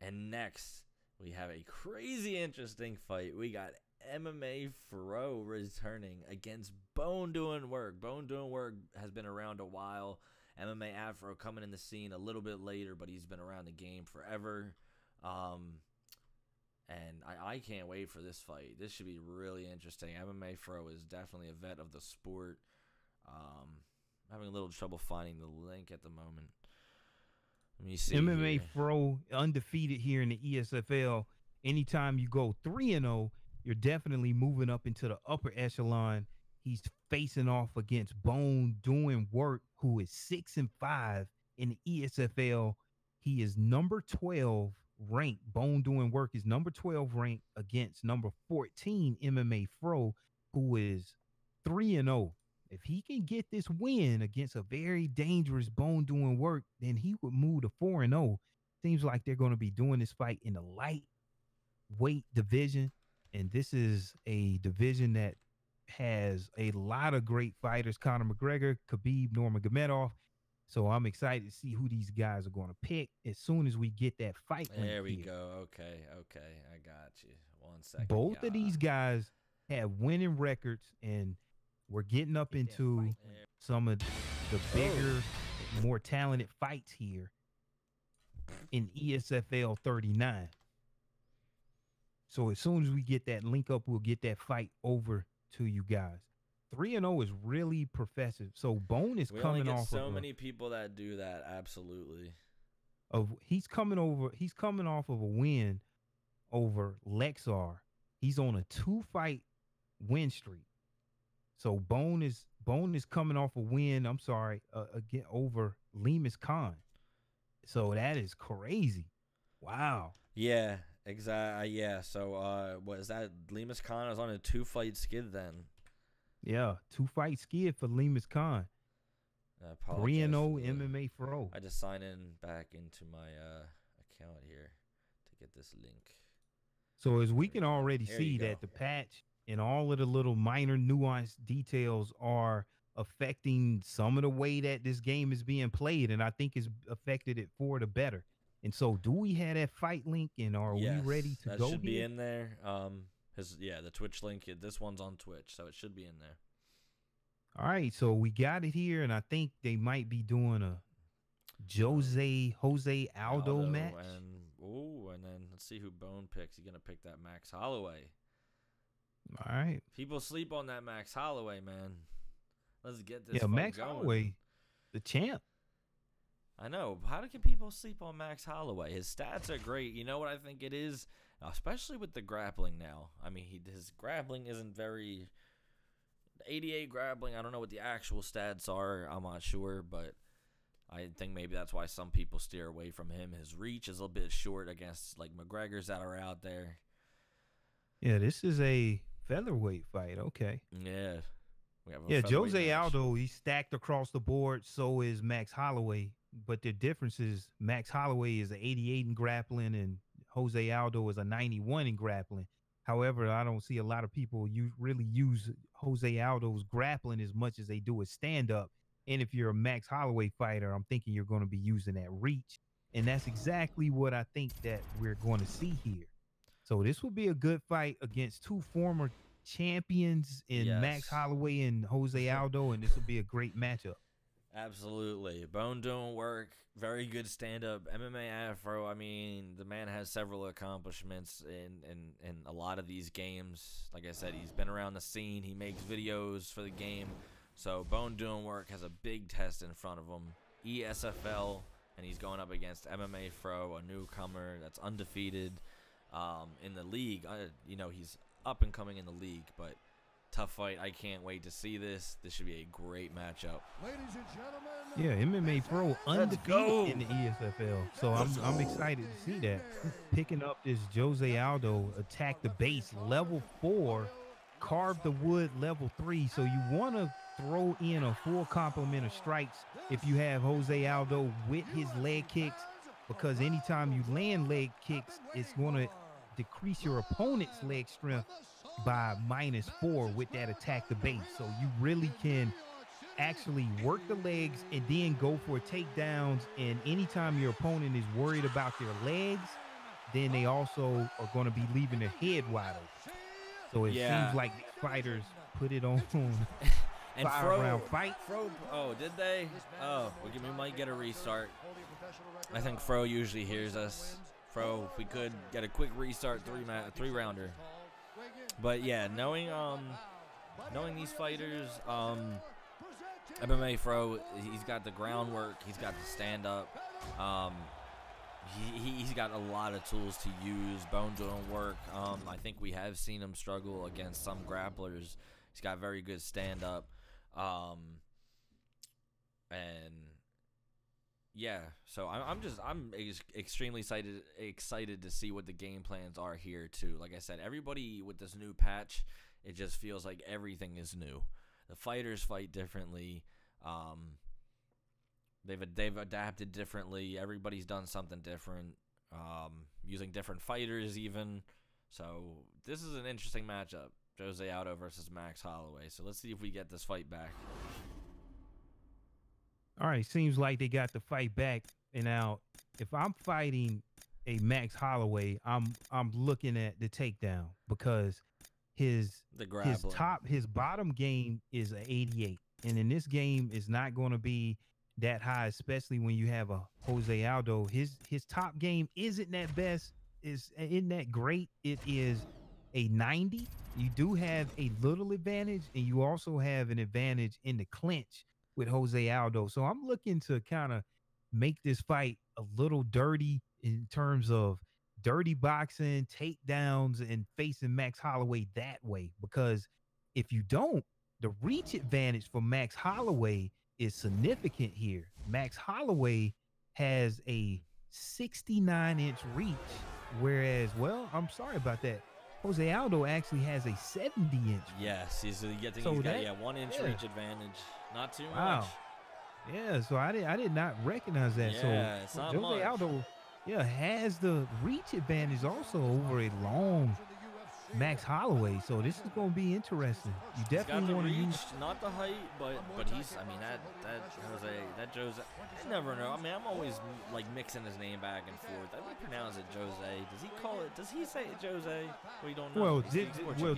And next, we have a crazy interesting fight. We got MMAFRoO returning against Bone Doing Work. Bone Doing Work has been around a while. MMAFRoO coming in the scene a little bit later, but he's been around the game forever. And I can't wait for this fight. This should be really interesting. MMAFRoO is definitely a vet of the sport. Having a little trouble finding the link at the moment. Let me see. MMAFRoO undefeated here in the ESFL. Anytime you go 3-0, you're definitely moving up into the upper echelon. He's facing off against Bone Doing Work, who is 6-5 in the ESFL. He is number 12 ranked. Bone Doing Work is number 12 ranked against number 14 MMAFRoO, who is 3-0. If he can get this win against a very dangerous Bone Doing Work, then he would move to 4-0. Seems like they're going to be doing this fight in the lightweight division, and this is a division that has a lot of great fighters: Conor McGregor, Khabib Nurmagomedov. So I'm excited to see who these guys are going to pick as soon as we get that fight. There we go. Okay, I got you. 1 second. Both of these guys have winning records, and we're getting up into some of the bigger, more talented fights here in ESFL 39. So as soon as we get that link up, we'll get that fight over to you guys. 3-0 is really professive. So Bone is coming off so many people that do that. Absolutely. He's coming off of a win over Lexar. He's on a 2-fight win streak. So Bone is coming off a win. I'm sorry, again over Lemus Khan. So that is crazy. Wow. Yeah, exactly. Yeah. So what is that? Lemus Khan is on a 2-fight skid then. Yeah, 2-fight skid for Lemus Khan. 3-0 MMAFRoO. I just sign in back into my account here to get this link. So as we can already see that the patch and all of the little minor nuanced details are affecting some of the way that this game is being played, and I think it's affected it for the better. And so do we have that fight link, and are we ready to go? That should be in there. The Twitch link, this one's on Twitch, so it should be in there. All right, so we got it here, and I think they might be doing a Jose Aldo match. And then let's see who Bone picks. He's gonna pick that Max Holloway. All right. People sleep on that Max Holloway, man. Let's get this. Yeah, Max going. Holloway, the champ. I know. How can people sleep on Max Holloway? His stats are great. You know what I think it is? Especially with the grappling now. I mean, his grappling isn't very... 88 grappling, I don't know what the actual stats are. I'm not sure, but I think maybe that's why some people steer away from him. His reach is a little bit short against, like, McGregor's that are out there. Yeah, this is a featherweight fight. Okay. Yeah. Jose Aldo, he's stacked across the board. So is Max Holloway. But the difference is Max Holloway is an 88 in grappling and Jose Aldo is a 91 in grappling. However, I don't see a lot of people really use Jose Aldo's grappling as much as they do his stand-up. And if you're a Max Holloway fighter, I'm thinking you're going to be using that reach. And that's exactly what I think that we're going to see here. So this will be a good fight against two former champions in Max Holloway and Jose Aldo, and this will be a great matchup. Absolutely. Bone Doing Work, very good stand-up. MMAFRoO, I mean, the man has several accomplishments in a lot of these games. Like I said, he's been around the scene. He makes videos for the game. So Bone Doing Work has a big test in front of him. ESFL, and he's going up against MMAFRoO, a newcomer that's undefeated in the league. He's up and coming in the league, but tough fight. I can't wait to see this. This should be a great matchup. Ladies and gentlemen. Yeah, MMAFRoO undefeated in the ESFL. So I'm excited to see that. Picking up this Jose Aldo, attack the base, level 4, carve the wood, level 3. So you want to throw in a full complement of strikes if you have Jose Aldo with his leg kicks, because anytime you land leg kicks, it's going to decrease your opponent's leg strength by -4 with that attack the base. So you really can actually work the legs and then go for takedowns. And anytime your opponent is worried about their legs, then they also are going to be leaving their head wide open. So it seems like these fighters put it on and 5-round fight. Oh, did they? Oh, we might get a restart. I think Fro usually hears us. Fro, if we could get a quick restart, three-rounder. But yeah, knowing these fighters, MMAFRoO, he's got the groundwork, he's got the stand-up. He's got a lot of tools to use. Bone doing work. I think we have seen him struggle against some grapplers. He's got very good stand-up. And yeah, so I'm extremely excited to see what the game plans are here too. Like I said, everybody with this new patch, it just feels like everything is new. The fighters fight differently. They've adapted differently. Everybody's done something different, using different fighters even. So this is an interesting matchup. Jose Aldo versus Max Holloway. So let's see if we get this fight back. All right, seems like they got the fight back. And now, if I'm fighting a Max Holloway, I'm looking at the takedown because his bottom game is an 88, and in this game is not going to be that high, especially when you have a Jose Aldo. His top game isn't that great. It is a 90. You do have a little advantage, and you also have an advantage in the clinch with Jose Aldo. So I'm looking to kind of make this fight a little dirty in terms of dirty boxing, takedowns, and facing Max Holloway that way. Because if you don't, the reach advantage for Max Holloway is significant here. Max Holloway has a 69-inch reach, whereas, well, I'm sorry about that, Jose Aldo actually has a 70-inch. Yes, he's got 1-inch reach advantage. Not too much. Yeah, so I did not recognize that. Yeah, so it's not Jose much. Aldo, has the reach advantage also over a long Max Holloway. So this is going to be interesting. You definitely want to use, not the height, but he's. I mean that Jose. I never know. I mean, I'm always like mixing his name back and forth. I would pronounce it Jose. Does he call it? Does he say it Jose? We don't know. Well,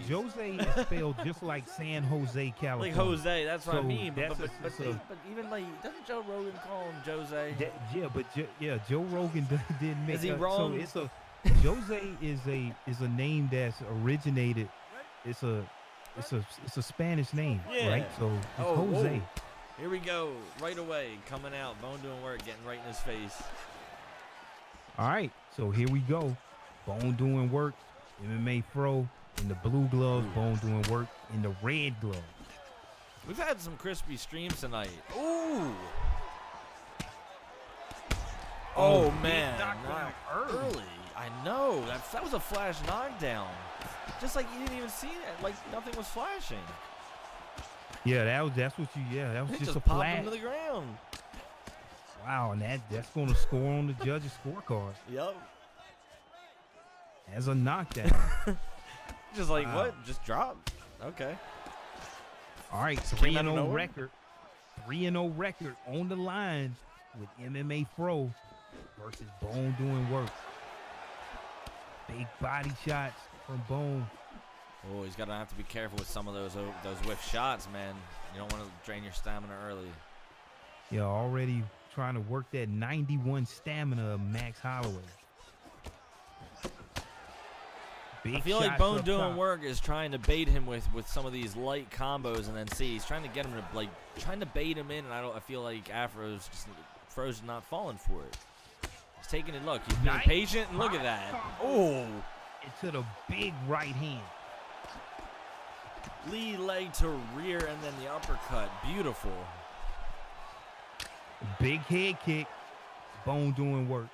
Jose is spelled just like San Jose, California. Like Jose, that's what I mean. But even like, doesn't Joe Rogan call him Jose? Joe Rogan didn't make. Is he wrong? So Jose is a name that's originated. It's a Spanish name, right? So it's Jose. Whoa. Here we go, right away, coming out, Bone doing work, getting right in his face. All right, so here we go. Bone doing work, MMAFRoO in the blue gloves, Bone doing work in the red gloves. We've had some crispy streams tonight. Ooh. Oh man, not early. I know, that was a flash knockdown. Just like you didn't even see it, like nothing was flashing. Yeah, that was just a popped flash. him to the ground. Wow, and that's going to score on the judge's scorecard. Yep. As a knockdown. Just like what? Just dropped. Okay. All right, 3-0 record. 3-0 record on the line with MMAFRoO versus Bone doing work. Big body shots from Bone. Oh, he's gonna have to be careful with some of those whiff shots, man. You don't want to drain your stamina early. Yeah, already trying to work that 91 stamina of Max Holloway. I feel like Bone doing work is trying to bait him with some of these light combos, and then he's trying to get him to trying to bait him in, and I feel like FRo's not falling for it. He's taking it. Look, he's being patient, and look at that. Oh, into the big right hand. Lead leg to rear, and then the uppercut. Beautiful. Big head kick. Bone doing work.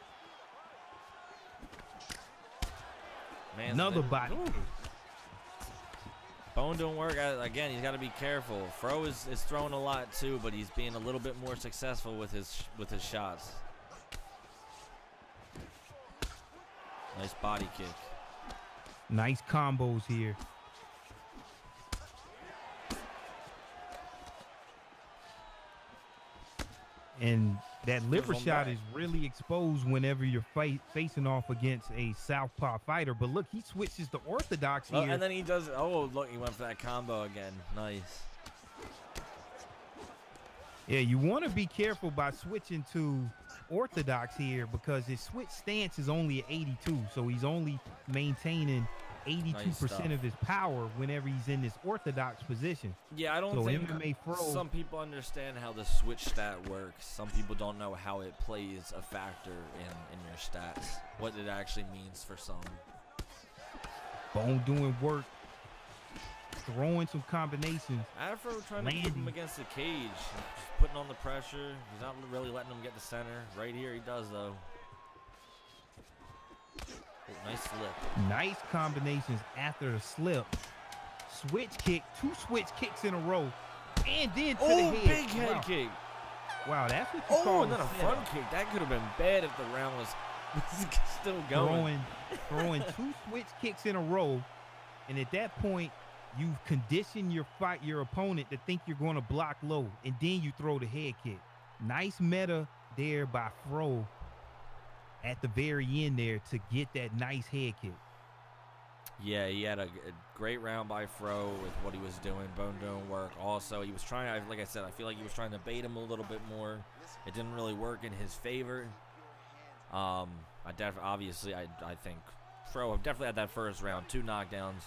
Man, another body kick. Bone doing work. Again, he's got to be careful. FRoO is throwing a lot too, but he's being a little bit more successful with his shots. Nice body kick. Nice combos here. And That liver shot is really exposed whenever you're facing off against a southpaw fighter. But look, he switches to orthodox here. And then he does. Oh, look, he went for that combo again. Nice. Yeah, you want to be careful by switching to orthodox here because his switch stance is only at 82. So he's only maintaining 82% of his power whenever he's in this orthodox position. Yeah, I don't think MMAFRoO, some people understand how the switch stat works. Some people don't know how it plays a factor in your stats, what it actually means for some. Bone doing work, throwing some combinations. Afro trying to keep him against the cage, just putting on the pressure. He's not really letting him get the center. Right here he does, though. Oh, nice slip. Nice combinations after the slip. Switch kick, 2 switch kicks in a row. And then to the head. Big head kick. Wow, that's what you call and then a front kick. That could have been bad if the round was still going. Throwing 2 switch kicks in a row. And at that point, you've conditioned your opponent to think you're going to block low. And then you throw the head kick. Nice meta there by Fro at the very end there to get that nice head kick. Yeah, he had a great round by Fro with what he was doing, bone doing work. Also, he was trying, like I said, I feel like he was trying to bait him a little bit more. It didn't really work in his favor. Obviously, I think Fro definitely had that first round, 2 knockdowns.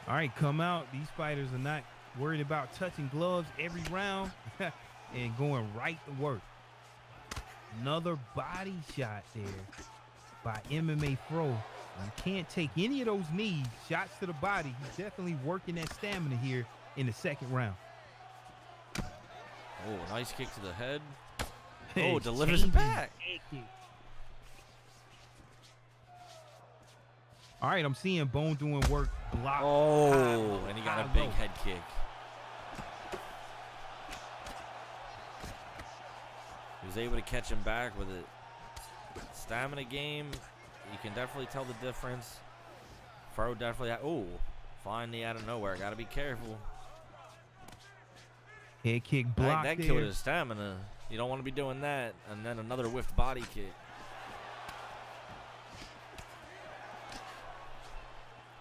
All right, come out. These fighters are not worried about touching gloves every round and going right to work. Another body shot there by MMAFRoO. Can't take any of those knees. Shots to the body. He's definitely working that stamina here in the second round. Oh, nice kick to the head. Oh, delivers it back. All right, I'm seeing Bone doing work. Block. Oh, and he got a big head kick. He was able to catch him back with it. Stamina game, you can definitely tell the difference. Fro definitely had, finally out of nowhere. Got to be careful. Head kick block. That killed his stamina. You don't want to be doing that. And then another whiffed body kick.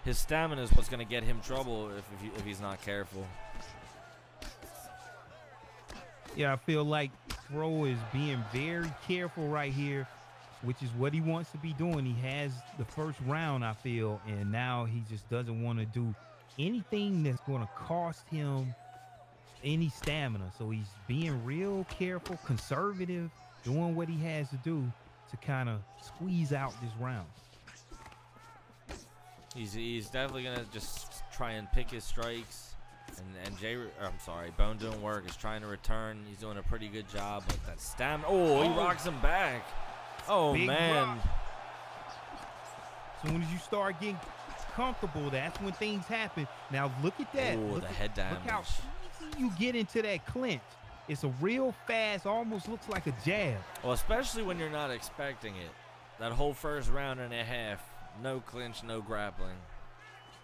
His stamina is what's going to get him trouble if he's not careful. Yeah, I feel like Fro is being very careful right here, which is what he wants to be doing. He has the first round, I feel, and now he just doesn't want to do anything that's going to cost him any stamina. So he's being real careful, conservative, doing what he has to do to kind of squeeze out this round. He's definitely going to just try and pick his strikes. And Bone doing work is trying to return. He's doing a pretty good job, but that stamina. Oh, he rocks him back. Oh, big man. Rock. As soon as you start getting comfortable, that's when things happen. Now, look at that. Oh, the head damage. Look how easy you get into that clinch. It's a real fast, almost looks like a jab. Well, especially when you're not expecting it. That whole first round and a half, no clinch, no grappling.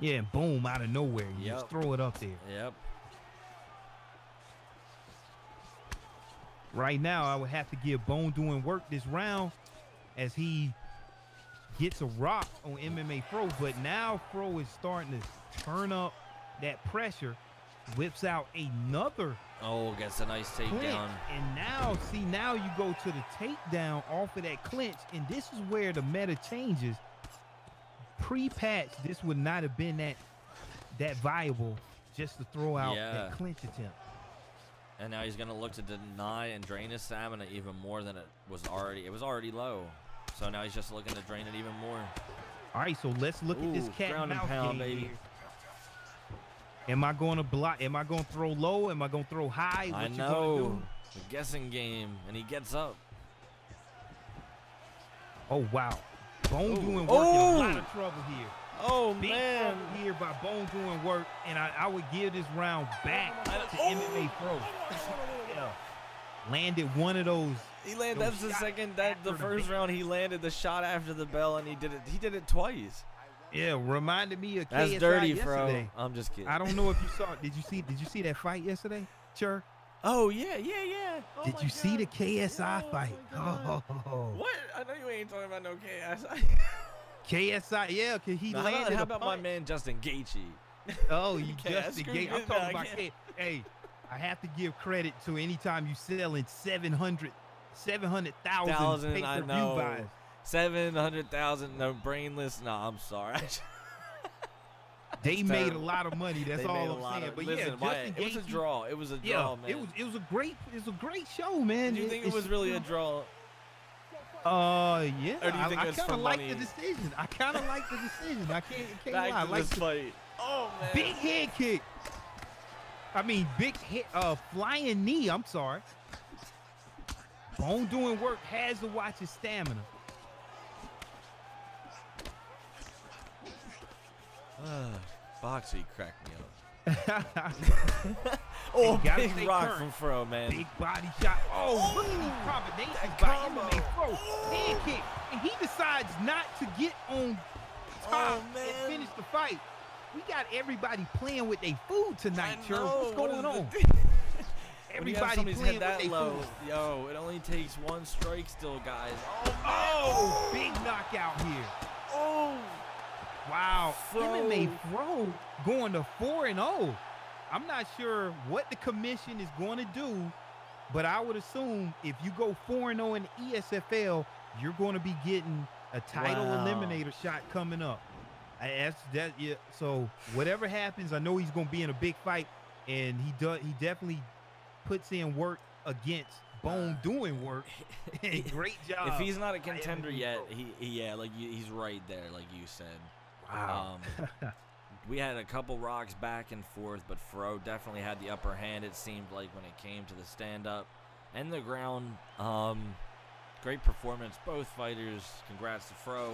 Yeah, and boom, out of nowhere. You just throw it up there. Yep. Right now, I would have to give Bone doing work this round as he gets a rock on MMAFRoO. But now Fro is starting to turn up that pressure, whips out another. Oh, gets a nice takedown. And now, see, now you go to the takedown off of that clinch. And this is where the meta changes. Pre-patch, this would not have been that viable just to throw out that clinch attempt. And now he's going to look to deny and drain his stamina even more than it was already. It was already low. So now he's just looking to drain it even more. All right, so let's look at this cat ground and pound, baby. Here. Am I going to block? Am I going to throw low? Am I going to throw high? I know. The guessing game, and he gets up. Oh, wow. Bone doing work in a lot of trouble here. Oh, Big man. trouble here by Bone doing work, and I would give this round back to MMAFRoO. Yeah. Landed one of those. He landed. That's the second. The first round he landed the shot after the bell, and he did it twice. Yeah, reminded me of That's KSI dirty, yesterday. Fro. I'm just kidding. I don't know if you saw. Did you see that fight yesterday, Chur? Oh yeah. Oh, Did you see the KSI fight? Oh. What? I know you ain't talking about no KSI. KSI, yeah, because he Now, landed. how about my man Justin Gaethje? Oh, you Okay, Justin Gaethje. I'm talking about Hey, I have to give credit to anytime you selling 700,000 pay-per-view buys. 700,000. No, brainless. No, I'm sorry. They made a lot of money. That's all I'm saying. But listen, yeah, Justin Gaethje, it was a draw. It was a draw, man. It was a great show, man. Did you think it was really a draw? Yeah. Or do you think it was I kind for of like money? the decision. I kind of like the decision. I can't Back lie. to Like this fight. Oh man. big head kick. I mean, big hit, flying knee. I'm sorry. Bone doing work has to watch his stamina. Boxy cracked me up. Oh, big rock from Fro, man. Big body shot. Oh, look at these combinations by MMAFRoO. Head kick. And he decides not to get on top and finish the fight. We got everybody playing with their food tonight, Church. What's going on? Everybody playing with their food. Yo, it only takes one strike still, guys. Oh, big knockout here. Oh. Wow, MMAFRoO going to 4-0. I'm not sure what the commission is going to do, but I would assume if you go 4-0 in the ESFL, you're going to be getting a title eliminator shot coming up. Yeah. So whatever happens, I know he's going to be in a big fight, and he definitely puts in work against Bone doing work. Great job. If he's not a contender yet, he's right there, like you said. Wow. We had a couple rocks back and forth, but Fro definitely had the upper hand, it seemed like, when it came to the stand-up and the ground. Great performance, both fighters. Congrats to Fro.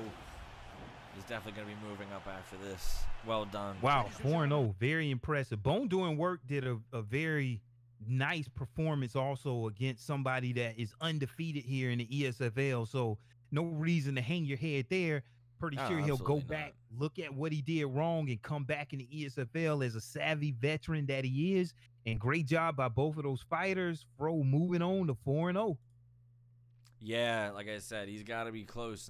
He's definitely going to be moving up after this. Well done. Wow, 4-0. Very impressive. Bone doing work did a very nice performance also against somebody that is undefeated here in the ESFL. So no reason to hang your head there. Pretty sure he'll go back, look at what he did wrong, and come back in the ESFL as a savvy veteran that he is. And great job by both of those fighters. Fro moving on to 4-0. Yeah, like I said, he's got to be close.